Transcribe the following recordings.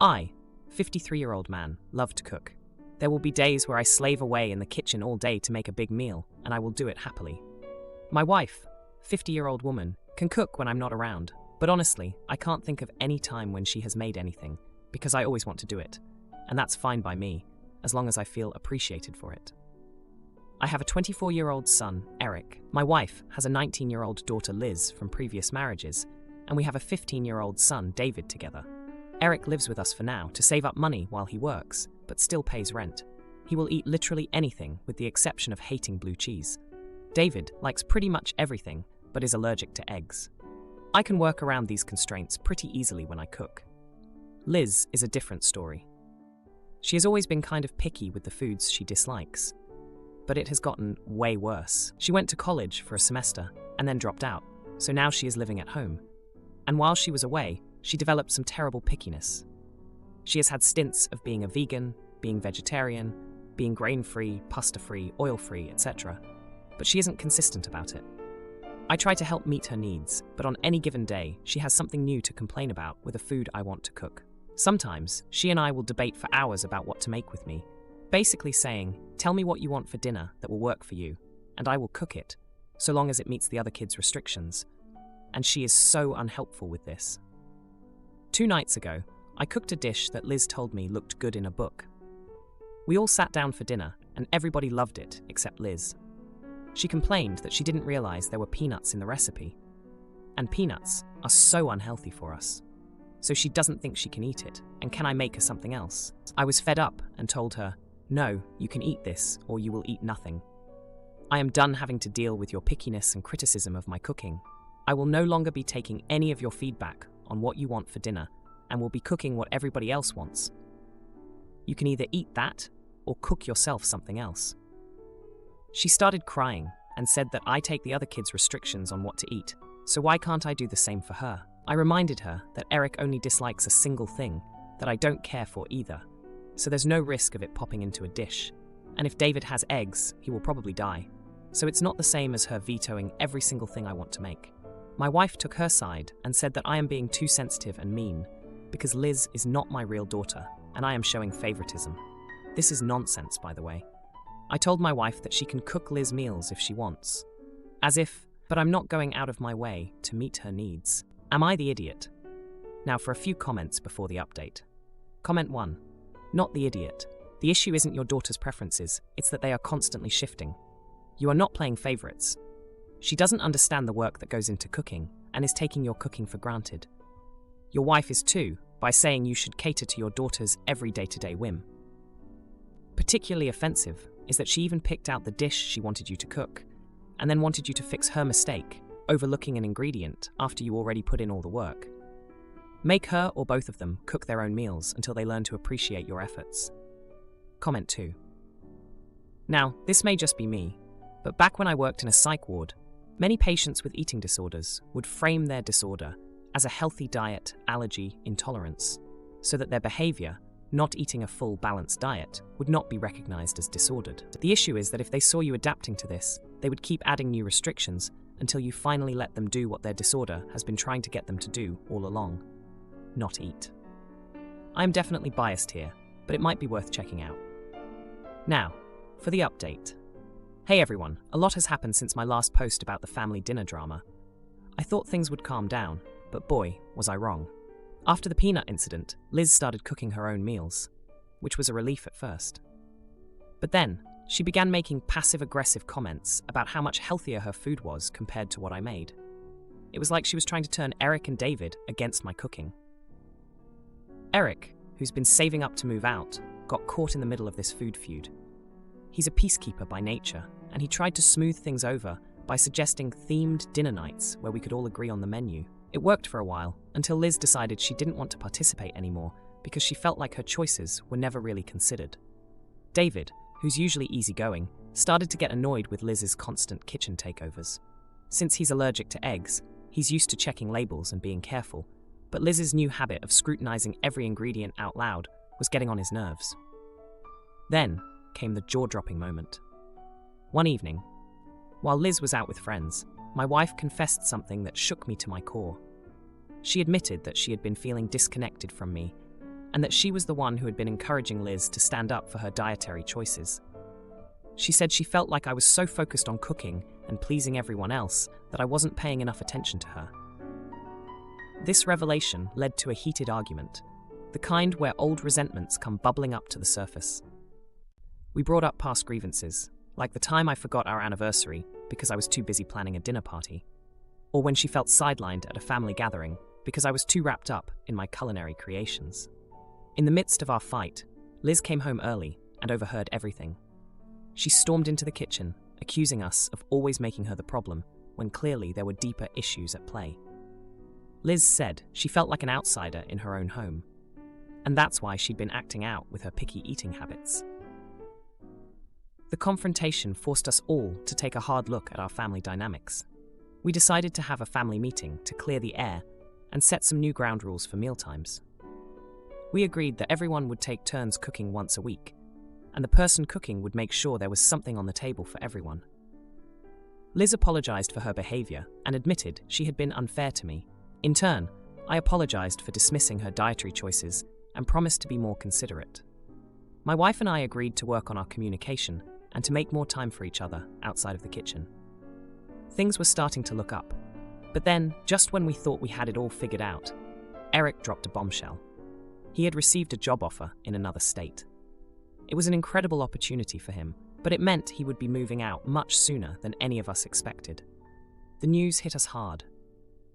I, 53-year-old man, love to cook. There will be days where I slave away in the kitchen all day to make a big meal, and I will do it happily. My wife, 50-year-old woman, can cook when I'm not around, but honestly, I can't think of any time when she has made anything, because I always want to do it, and that's fine by me, as long as I feel appreciated for it. I have a 24-year-old son, Eric. My wife has a 19-year-old daughter, Liz, from previous marriages, and we have a 15-year-old son, David, together. Eric lives with us for now to save up money while he works, but still pays rent. He will eat literally anything with the exception of hating blue cheese. David likes pretty much everything, but is allergic to eggs. I can work around these constraints pretty easily when I cook. Liz is a different story. She has always been kind of picky with the foods she dislikes, but it has gotten way worse. She went to college for a semester and then dropped out, so now she is living at home. And while she was away, she developed some terrible pickiness. She has had stints of being a vegan, being vegetarian, being grain-free, pasta-free, oil-free, etc., but she isn't consistent about it. I try to help meet her needs, but on any given day, she has something new to complain about with a food I want to cook. Sometimes, she and I will debate for hours about what to make with me, basically saying, "Tell me what you want for dinner that will work for you, and I will cook it, so long as it meets the other kids' restrictions." And she is so unhelpful with this. 2 nights ago, I cooked a dish that Liz told me looked good in a book. We all sat down for dinner, and everybody loved it, except Liz. She complained that she didn't realize there were peanuts in the recipe. And peanuts are so unhealthy for us. So she doesn't think she can eat it, and can I make her something else? I was fed up and told her, "No, you can eat this, or you will eat nothing. I am done having to deal with your pickiness and criticism of my cooking. I will no longer be taking any of your feedback on what you want for dinner, and will be cooking what everybody else wants. You can either eat that, or cook yourself something else." She started crying and said that I take the other kids' restrictions on what to eat, so why can't I do the same for her? I reminded her that Eric only dislikes a single thing that I don't care for either, so there's no risk of it popping into a dish. And if David has eggs, he will probably die. So it's not the same as her vetoing every single thing I want to make. My wife took her side and said that I am being too sensitive and mean, because Liz is not my real daughter, and I am showing favoritism. This is nonsense, by the way. I told my wife that she can cook Liz meals if she wants. As if, but I'm not going out of my way to meet her needs. Am I the idiot? Now for a few comments before the update. Comment 1. Not the idiot. The issue isn't your daughter's preferences, it's that they are constantly shifting. You are not playing favorites. She doesn't understand the work that goes into cooking, and is taking your cooking for granted. Your wife is too, by saying you should cater to your daughter's every day-to-day whim. Particularly offensive is that she even picked out the dish she wanted you to cook, and then wanted you to fix her mistake, overlooking an ingredient after you already put in all the work. Make her or both of them cook their own meals until they learn to appreciate your efforts. Comment 2. Now, this may just be me, but back when I worked in a psych ward, many patients with eating disorders would frame their disorder as a healthy diet, allergy, intolerance, so that their behavior, not eating a full, balanced diet, would not be recognized as disordered. The issue is that if they saw you adapting to this, they would keep adding new restrictions until you finally let them do what their disorder has been trying to get them to do all along: not eat. I am definitely biased here, but it might be worth checking out. Now, for the update. Hey everyone, a lot has happened since my last post about the family dinner drama. I thought things would calm down, but boy, was I wrong. After the peanut incident, Liz started cooking her own meals, which was a relief at first. But then, she began making passive-aggressive comments about how much healthier her food was compared to what I made. It was like she was trying to turn Eric and David against my cooking. Eric, who's been saving up to move out, got caught in the middle of this food feud. He's a peacekeeper by nature, and he tried to smooth things over by suggesting themed dinner nights where we could all agree on the menu. It worked for a while, until Liz decided she didn't want to participate anymore because she felt like her choices were never really considered. David, who's usually easygoing, started to get annoyed with Liz's constant kitchen takeovers. Since he's allergic to eggs, he's used to checking labels and being careful, but Liz's new habit of scrutinizing every ingredient out loud was getting on his nerves. Then came the jaw-dropping moment. One evening, while Liz was out with friends, my wife confessed something that shook me to my core. She admitted that she had been feeling disconnected from me, and that she was the one who had been encouraging Liz to stand up for her dietary choices. She said she felt like I was so focused on cooking and pleasing everyone else that I wasn't paying enough attention to her. This revelation led to a heated argument, the kind where old resentments come bubbling up to the surface. We brought up past grievances, like the time I forgot our anniversary because I was too busy planning a dinner party, or when she felt sidelined at a family gathering because I was too wrapped up in my culinary creations. In the midst of our fight, Liz came home early and overheard everything. She stormed into the kitchen, accusing us of always making her the problem, when clearly there were deeper issues at play. Liz said she felt like an outsider in her own home, and that's why she'd been acting out with her picky eating habits. The confrontation forced us all to take a hard look at our family dynamics. We decided to have a family meeting to clear the air and set some new ground rules for mealtimes. We agreed that everyone would take turns cooking once a week, and the person cooking would make sure there was something on the table for everyone. Liz apologized for her behavior and admitted she had been unfair to me. In turn, I apologized for dismissing her dietary choices and promised to be more considerate. My wife and I agreed to work on our communication and to make more time for each other outside of the kitchen. Things were starting to look up, but then, just when we thought we had it all figured out, Eric dropped a bombshell. He had received a job offer in another state. It was an incredible opportunity for him, but it meant he would be moving out much sooner than any of us expected. The news hit us hard.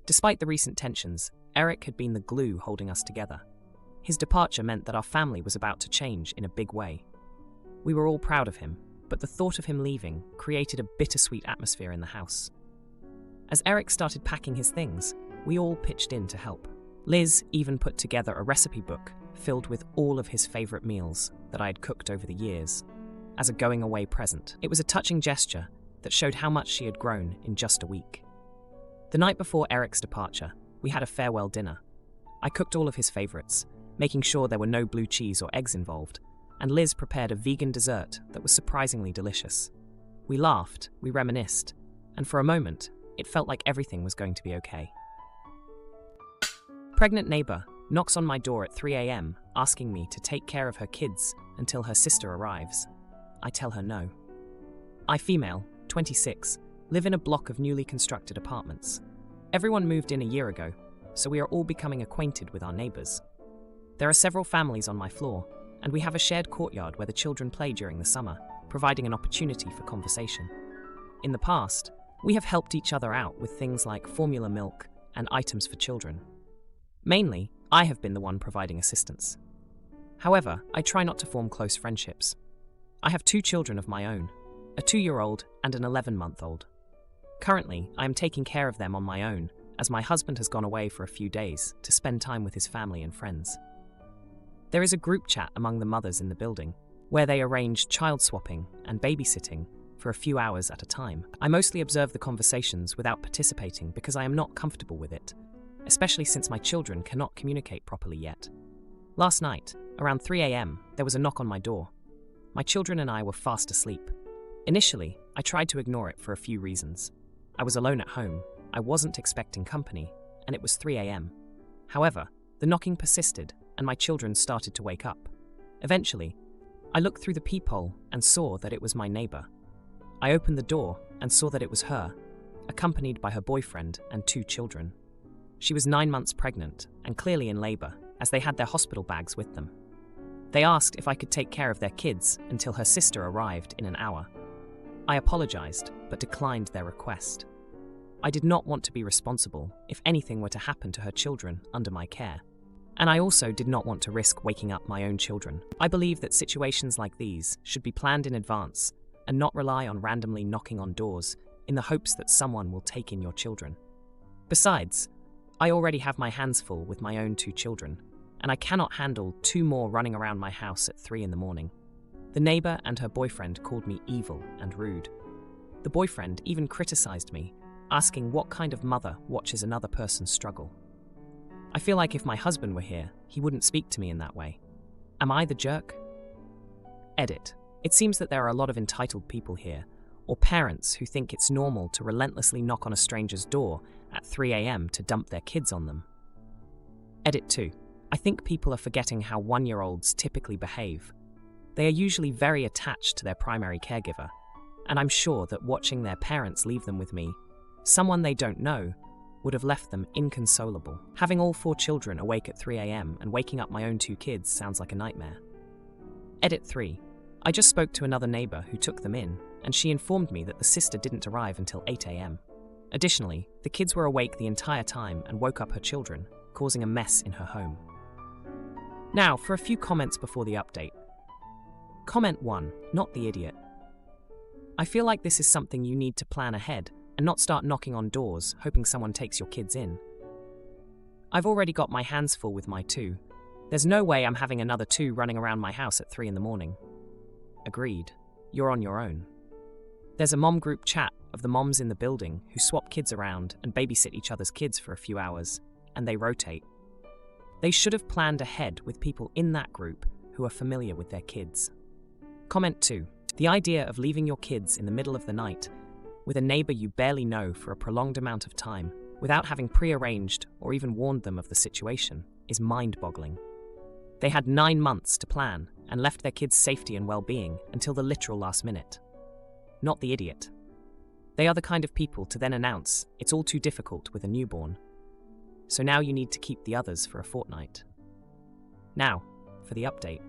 Despite the recent tensions, Eric had been the glue holding us together. His departure meant that our family was about to change in a big way. We were all proud of him, but the thought of him leaving created a bittersweet atmosphere in the house. As Eric started packing his things, we all pitched in to help. Liz even put together a recipe book filled with all of his favorite meals that I had cooked over the years, as a going-away present. It was a touching gesture that showed how much she had grown in just a week. The night before Eric's departure, we had a farewell dinner. I cooked all of his favorites, making sure there were no blue cheese or eggs involved, and Liz prepared a vegan dessert that was surprisingly delicious. We laughed, we reminisced, and for a moment, it felt like everything was going to be okay. Pregnant neighbor knocks on my door at 3 a.m. asking me to take care of her kids until her sister arrives. I tell her no. I, female, 26, live in a block of newly constructed apartments. Everyone moved in a year ago, so we are all becoming acquainted with our neighbors. There are several families on my floor, and we have a shared courtyard where the children play during the summer, providing an opportunity for conversation. In the past, we have helped each other out with things like formula milk and items for children. Mainly, I have been the one providing assistance. However, I try not to form close friendships. I have 2 children of my own, a 2-year-old and an 11-month-old. Currently, I am taking care of them on my own, as my husband has gone away for a few days to spend time with his family and friends. There is a group chat among the mothers in the building, where they arrange child swapping and babysitting for a few hours at a time. I mostly observe the conversations without participating because I am not comfortable with it, especially since my children cannot communicate properly yet. Last night, around 3 a.m., there was a knock on my door. My children and I were fast asleep. Initially, I tried to ignore it for a few reasons. I was alone at home, I wasn't expecting company, and it was 3 a.m. However, the knocking persisted, and my children started to wake up. Eventually, I looked through the peephole and saw that it was my neighbor. I opened the door and saw that it was her, accompanied by her boyfriend and 2 children. She was 9 months pregnant and clearly in labor, as they had their hospital bags with them. They asked if I could take care of their kids until her sister arrived in an hour. I apologized, but declined their request. I did not want to be responsible if anything were to happen to her children under my care. And I also did not want to risk waking up my own children. I believe that situations like these should be planned in advance and not rely on randomly knocking on doors in the hopes that someone will take in your children. Besides, I already have my hands full with my own 2 children, and I cannot handle 2 more running around my house at 3 in the morning. The neighbor and her boyfriend called me evil and rude. The boyfriend even criticized me, asking what kind of mother watches another person struggle. I feel like if my husband were here, he wouldn't speak to me in that way. Am I the jerk? Edit. It seems that there are a lot of entitled people here, or parents who think it's normal to relentlessly knock on a stranger's door at 3 a.m. to dump their kids on them. Edit 2. I think people are forgetting how 1-year-olds typically behave. They are usually very attached to their primary caregiver, and I'm sure that watching their parents leave them with me, someone they don't know, would have left them inconsolable. Having all 4 children awake at 3 a.m. and waking up my own 2 kids sounds like a nightmare. Edit 3. I just spoke to another neighbor who took them in, and she informed me that the sister didn't arrive until 8 a.m. Additionally, the kids were awake the entire time and woke up her children, causing a mess in her home. Now, for a few comments before the update. Comment 1. Not the idiot. I feel like this is something you need to plan ahead and not start knocking on doors hoping someone takes your kids in. I've already got my hands full with my 2. There's no way I'm having another 2 running around my house at 3 in the morning. Agreed. You're on your own. There's a mom group chat of the moms in the building who swap kids around and babysit each other's kids for a few hours, and they rotate. They should have planned ahead with people in that group who are familiar with their kids. Comment 2. The idea of leaving your kids in the middle of the night with a neighbor you barely know for a prolonged amount of time without having pre-arranged or even warned them of the situation is mind-boggling. They had 9 months to plan and left their kids' safety and well-being until the literal last minute. Not the idiot. They are the kind of people to then announce it's all too difficult with a newborn. So now you need to keep the others for a fortnight. Now, for the update.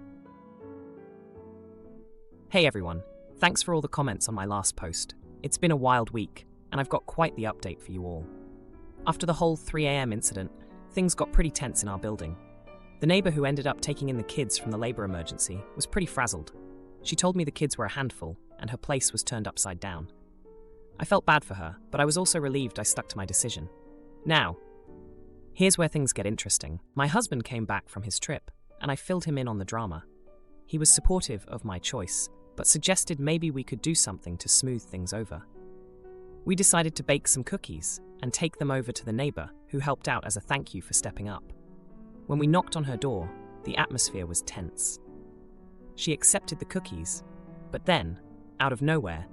Hey everyone, thanks for all the comments on my last post. It's been a wild week, and I've got quite the update for you all. After the whole 3 a.m. incident, things got pretty tense in our building. The neighbor who ended up taking in the kids from the labor emergency was pretty frazzled. She told me the kids were a handful, and her place was turned upside down. I felt bad for her, but I was also relieved I stuck to my decision. Now, here's where things get interesting. My husband came back from his trip, and I filled him in on the drama. He was supportive of my choice, but suggested maybe we could do something to smooth things over. We decided to bake some cookies and take them over to the neighbor who helped out as a thank you for stepping up. When we knocked on her door, the atmosphere was tense. She accepted the cookies, but then, out of nowhere,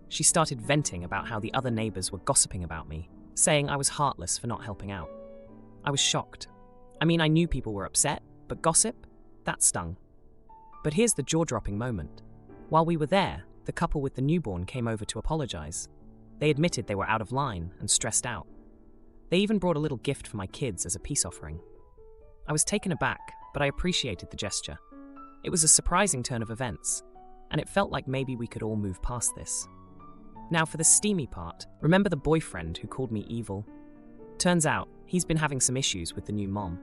she started venting about how the other neighbors were gossiping about me, saying I was heartless for not helping out. I was shocked. I mean, I knew people were upset, but gossip? That stung. But here's the jaw-dropping moment. While we were there, the couple with the newborn came over to apologize. They admitted they were out of line and stressed out. They even brought a little gift for my kids as a peace offering. I was taken aback, but I appreciated the gesture. It was a surprising turn of events, and it felt like maybe we could all move past this. Now for the steamy part, remember the boyfriend who called me evil? Turns out, he's been having some issues with the new mom.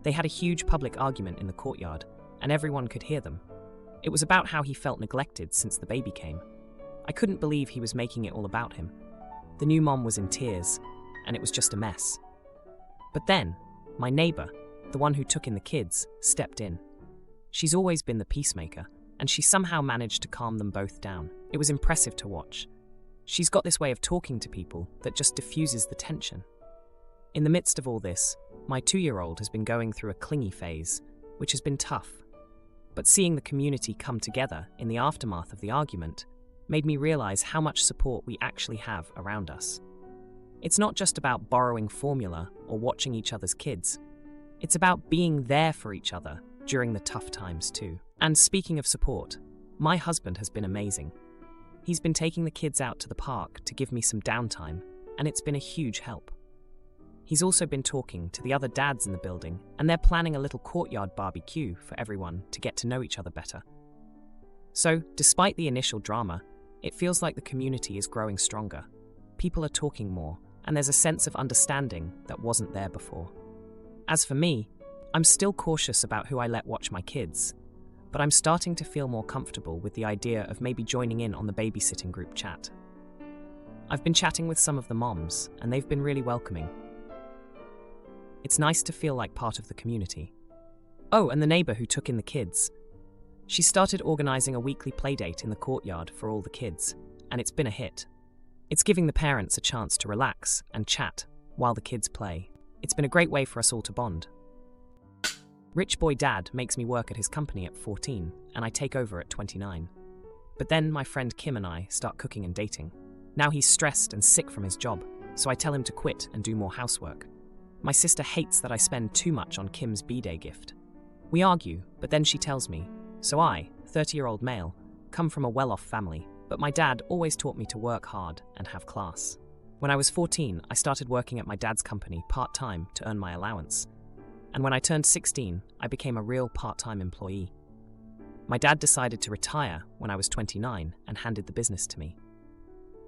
They had a huge public argument in the courtyard, and everyone could hear them. It was about how he felt neglected since the baby came. I couldn't believe he was making it all about him. The new mom was in tears, and it was just a mess. But then, my neighbor, the one who took in the kids, stepped in. She's always been the peacemaker, and she somehow managed to calm them both down. It was impressive to watch. She's got this way of talking to people that just diffuses the tension. In the midst of all this, my 2-year-old has been going through a clingy phase, which has been tough. But seeing the community come together in the aftermath of the argument made me realize how much support we actually have around us. It's not just about borrowing formula or watching each other's kids. It's about being there for each other during the tough times too. And speaking of support, my husband has been amazing. He's been taking the kids out to the park to give me some downtime, and it's been a huge help. He's also been talking to the other dads in the building, and they're planning a little courtyard barbecue for everyone to get to know each other better. So, despite the initial drama, it feels like the community is growing stronger. People are talking more, and there's a sense of understanding that wasn't there before. As for me, I'm still cautious about who I let watch my kids, but I'm starting to feel more comfortable with the idea of maybe joining in on the babysitting group chat. I've been chatting with some of the moms, and they've been really welcoming. It's nice to feel like part of the community. Oh, and the neighbor who took in the kids. She started organizing a weekly playdate in the courtyard for all the kids, and it's been a hit. It's giving the parents a chance to relax and chat while the kids play. It's been a great way for us all to bond. Rich boy dad makes me work at his company at 14, and I take over at 29. But then my friend Kim and I start cooking and dating. Now he's stressed and sick from his job, so I tell him to quit and do more housework. My sister hates that I spend too much on Kim's B-Day gift. We argue, but then she tells me, so I, 30-year-old male, come from a well-off family, but my dad always taught me to work hard and have class. When I was 14, I started working at my dad's company part-time to earn my allowance. And when I turned 16, I became a real part-time employee. My dad decided to retire when I was 29 and handed the business to me.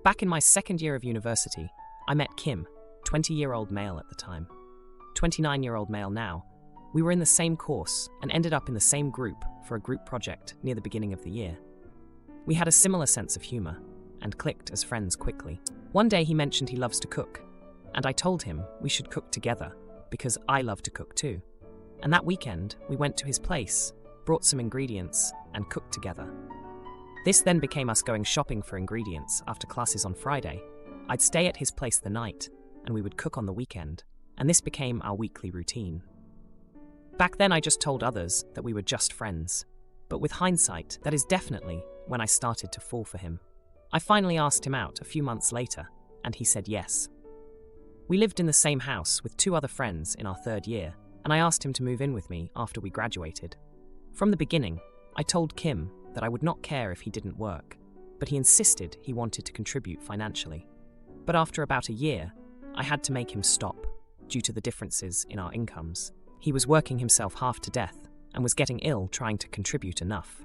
Back in my second year of university, I met Kim, 20-year-old male at the time. 29-year-old male now. We were in the same course and ended up in the same group for a group project near the beginning of the year. We had a similar sense of humor and clicked as friends quickly. One day he mentioned he loves to cook, and I told him we should cook together because I love to cook too. And that weekend, we went to his place, brought some ingredients, and cooked together. This then became us going shopping for ingredients after classes on Friday. I'd stay at his place the night, and we would cook on the weekend, and this became our weekly routine. Back then I just told others that we were just friends, but with hindsight, that is definitely when I started to fall for him. I finally asked him out a few months later, and he said yes. We lived in the same house with 2 other friends in our 3rd year, and I asked him to move in with me after we graduated. From the beginning, I told Kim that I would not care if he didn't work, but he insisted he wanted to contribute financially. But after about a year, I had to make him stop, due to the differences in our incomes. He was working himself half to death and was getting ill trying to contribute enough.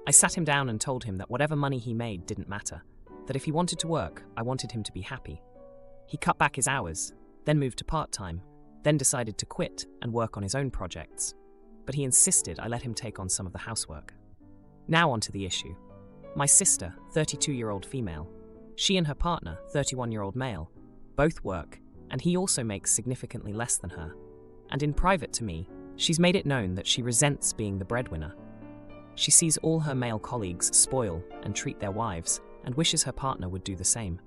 I sat him down and told him that whatever money he made didn't matter, that if he wanted to work, I wanted him to be happy. He cut back his hours, then moved to part-time, then decided to quit and work on his own projects. But he insisted I let him take on some of the housework. Now onto the issue. My sister, 32-year-old female, she and her partner, 31-year-old male, both work, and he also makes significantly less than her. And in private to me, she's made it known that she resents being the breadwinner. She sees all her male colleagues spoil and treat their wives, and wishes her partner would do the same.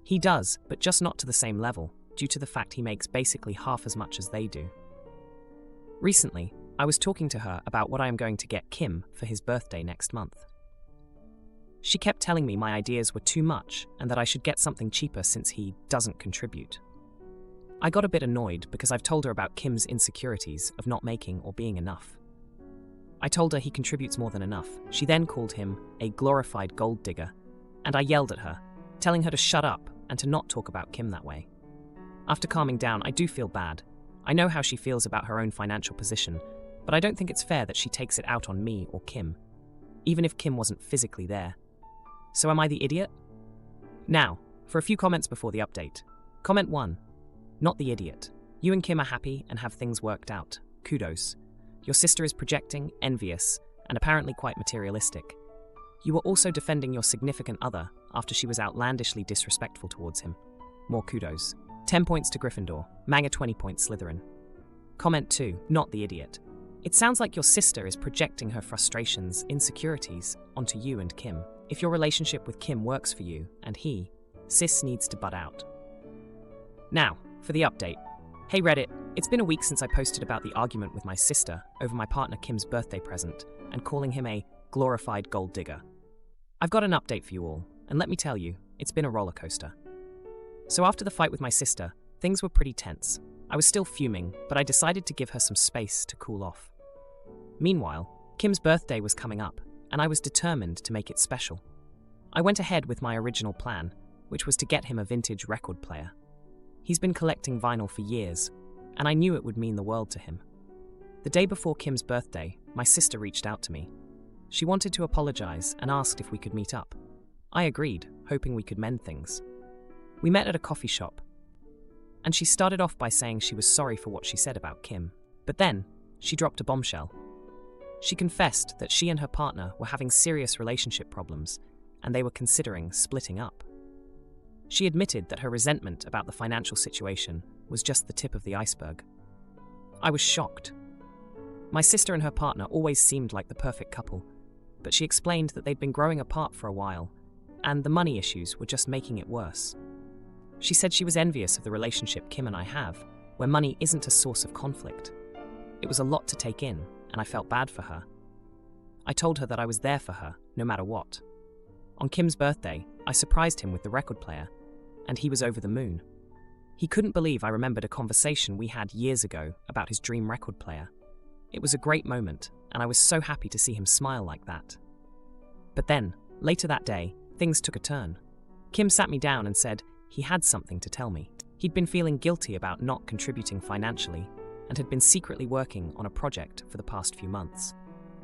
He does, but just not to the same level, due to the fact he makes basically half as much as they do. Recently, I was talking to her about what I am going to get Kim for his birthday next month. She kept telling me my ideas were too much and that I should get something cheaper since he doesn't contribute. I got a bit annoyed because I've told her about Kim's insecurities of not making or being enough. I told her he contributes more than enough. She then called him a glorified gold digger, and I yelled at her, telling her to shut up and to not talk about Kim that way. After calming down, I do feel bad. I know how she feels about her own financial position, but I don't think it's fair that she takes it out on me or Kim, even if Kim wasn't physically there. So am I the idiot? Now, for a few comments before the update. Comment 1. Not the idiot. You and Kim are happy and have things worked out. Kudos. Your sister is projecting, envious, and apparently quite materialistic. You were also defending your significant other after she was outlandishly disrespectful towards him. More kudos. 10 points to Gryffindor. Manga 20 points Slytherin. Comment 2. Not the idiot. It sounds like your sister is projecting her frustrations, insecurities, onto you and Kim. If your relationship with Kim works for you, and sis needs to butt out. Now, for the update. Hey Reddit, it's been a week since I posted about the argument with my sister over my partner Kim's birthday present and calling him a glorified gold digger. I've got an update for you all, and let me tell you, it's been a roller coaster. So after the fight with my sister, things were pretty tense. I was still fuming, but I decided to give her some space to cool off. Meanwhile, Kim's birthday was coming up, and I was determined to make it special. I went ahead with my original plan, which was to get him a vintage record player. He's been collecting vinyl for years, and I knew it would mean the world to him. The day before Kim's birthday, my sister reached out to me. She wanted to apologize and asked if we could meet up. I agreed, hoping we could mend things. We met at a coffee shop, and she started off by saying she was sorry for what she said about Kim. But then, she dropped a bombshell. She confessed that she and her partner were having serious relationship problems, and they were considering splitting up. She admitted that her resentment about the financial situation was just the tip of the iceberg. I was shocked. My sister and her partner always seemed like the perfect couple, but she explained that they'd been growing apart for a while, and the money issues were just making it worse. She said she was envious of the relationship Kim and I have, where money isn't a source of conflict. It was a lot to take in, and I felt bad for her. I told her that I was there for her, no matter what. On Kim's birthday, I surprised him with the record player, and he was over the moon. He couldn't believe I remembered a conversation we had years ago about his dream record player. It was a great moment, and I was so happy to see him smile like that. But then, later that day, things took a turn. Kim sat me down and said he had something to tell me. He'd been feeling guilty about not contributing financially and had been secretly working on a project for the past few months.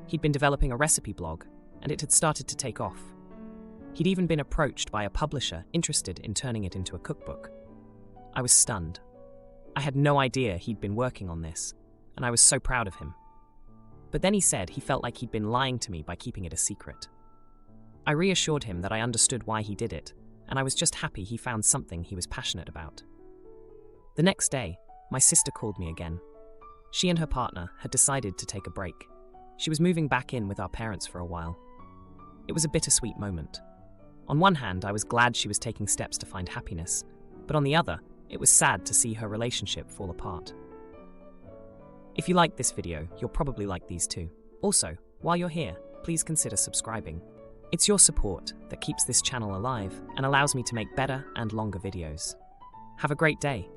He'd been developing a recipe blog, and it had started to take off. He'd even been approached by a publisher interested in turning it into a cookbook. I was stunned. I had no idea he'd been working on this, and I was so proud of him. But then he said he felt like he'd been lying to me by keeping it a secret. I reassured him that I understood why he did it, and I was just happy he found something he was passionate about. The next day, my sister called me again. She and her partner had decided to take a break. She was moving back in with our parents for a while. It was a bittersweet moment. On one hand, I was glad she was taking steps to find happiness, but on the other, it was sad to see her relationship fall apart. If you liked this video, you'll probably like these too. Also, while you're here, please consider subscribing. It's your support that keeps this channel alive and allows me to make better and longer videos. Have a great day.